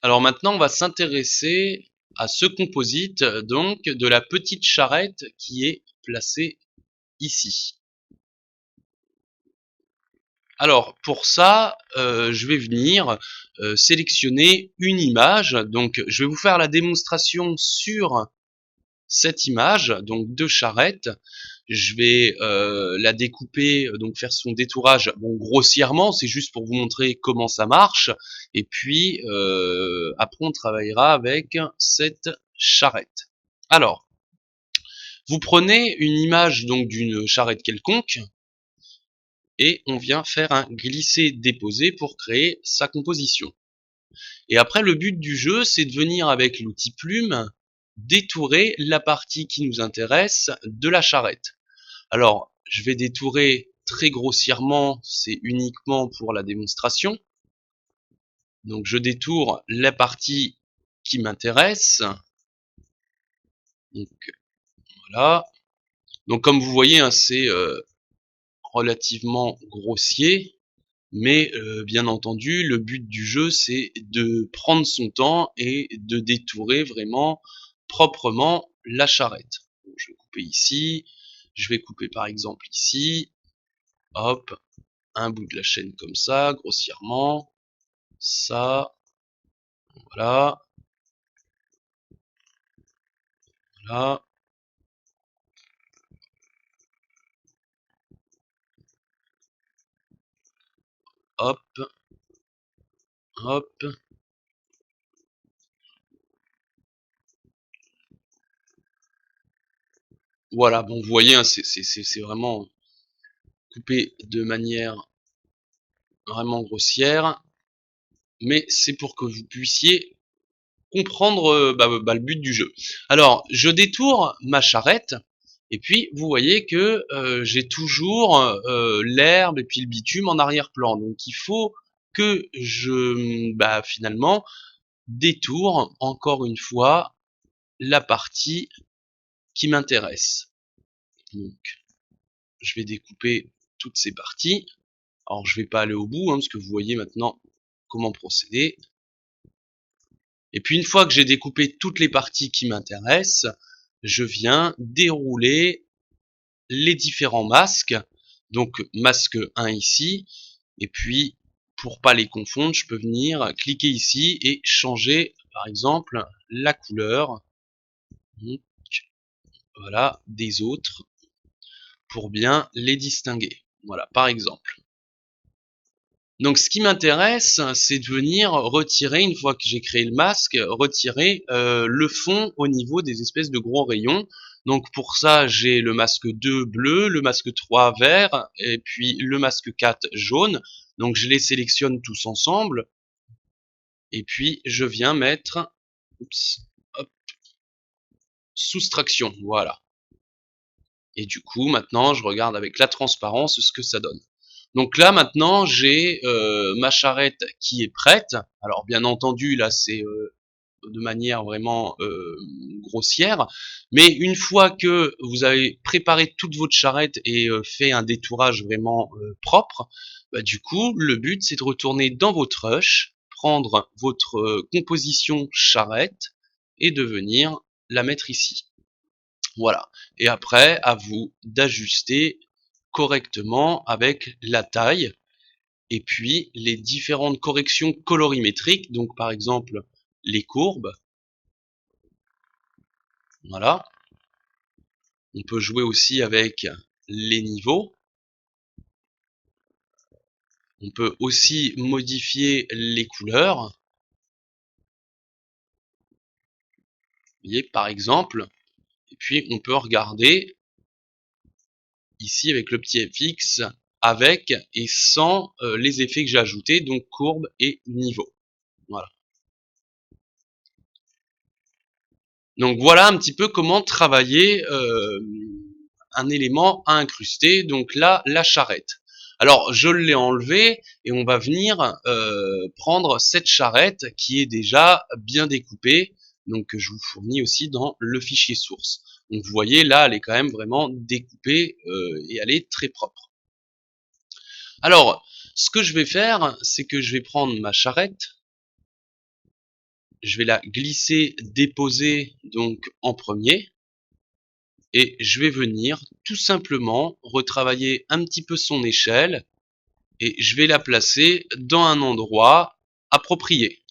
Alors maintenant, on va s'intéresser à ce composite, donc de la petite charrette qui est placée ici. Alors pour ça, je vais venir sélectionner une image. Donc je vais vous faire la démonstration sur cette image, donc de charrette. Je vais la découper, donc faire son détourage, bon grossièrement, c'est juste pour vous montrer comment ça marche. Et puis après on travaillera avec cette charrette. Alors, vous prenez une image donc d'une charrette quelconque et on vient faire un glisser-déposer pour créer sa composition. Et après, le but du jeu, c'est de venir avec l'outil plume détourer la partie qui nous intéresse de la charrette. Alors, je vais détourer très grossièrement, c'est uniquement pour la démonstration. Donc, je détourne la partie qui m'intéresse. Donc, voilà. Donc, comme vous voyez, hein, c'est relativement grossier. Mais bien entendu, le but du jeu, c'est de prendre son temps et de détourer vraiment proprement la charrette. Donc, je vais couper ici, je vais couper par exemple ici, hop, un bout de la chaîne comme ça, grossièrement, ça, voilà, voilà, hop, hop. Voilà, bon, vous voyez, hein, c'est vraiment coupé de manière vraiment grossière, mais c'est pour que vous puissiez comprendre le but du jeu. Alors, je détourne ma charrette, et puis vous voyez que j'ai toujours l'herbe et puis le bitume en arrière-plan. Donc il faut que je finalement détourne encore une fois la partie qui m'intéresse. Donc je vais découper toutes ces parties. Alors je vais pas aller au bout, hein, parce que vous voyez maintenant comment procéder. Et puis une fois que j'ai découpé toutes les parties qui m'intéressent, je viens dérouler les différents masques. Donc masque 1 ici, et puis pour pas les confondre, je peux venir cliquer ici et changer par exemple la couleur, donc, voilà, des autres pour bien les distinguer. Voilà, par exemple. Donc ce qui m'intéresse, c'est de venir retirer, une fois que j'ai créé le masque, retirer le fond au niveau des espèces de gros rayons. Donc pour ça, j'ai le masque 2 bleu, le masque 3 vert, et puis le masque 4 jaune. Donc je les sélectionne tous ensemble, et puis je viens mettre hop, soustraction, voilà. Et du coup, maintenant, je regarde avec la transparence ce que ça donne. Donc là, maintenant, j'ai ma charrette qui est prête. Alors, bien entendu, là, c'est de manière vraiment grossière. Mais une fois que vous avez préparé toute votre charrette et fait un détourage vraiment propre, du coup, le but, c'est de retourner dans votre rush, prendre votre composition charrette et de venir la mettre ici. Voilà. Et après, à vous d'ajuster correctement avec la taille et puis les différentes corrections colorimétriques. Donc, par exemple, les courbes. Voilà. On peut jouer aussi avec les niveaux. On peut aussi modifier les couleurs. Vous voyez, par exemple. Et puis, on peut regarder ici avec le petit FX avec et sans les effets que j'ai ajoutés, donc courbe et niveau. Voilà. Donc voilà un petit peu comment travailler un élément à incruster. Donc là, la charrette. Alors je l'ai enlevé et on va venir prendre cette charrette qui est déjà bien découpée. Donc que je vous fournis aussi dans le fichier source. Donc vous voyez là, elle est quand même vraiment découpée et elle est très propre. Alors, ce que je vais faire, c'est que je vais prendre ma charrette je vais la glisser, déposer donc en premier. Et je vais venir tout simplement retravailler un petit peu son échelle et je vais la placer dans un endroit approprié.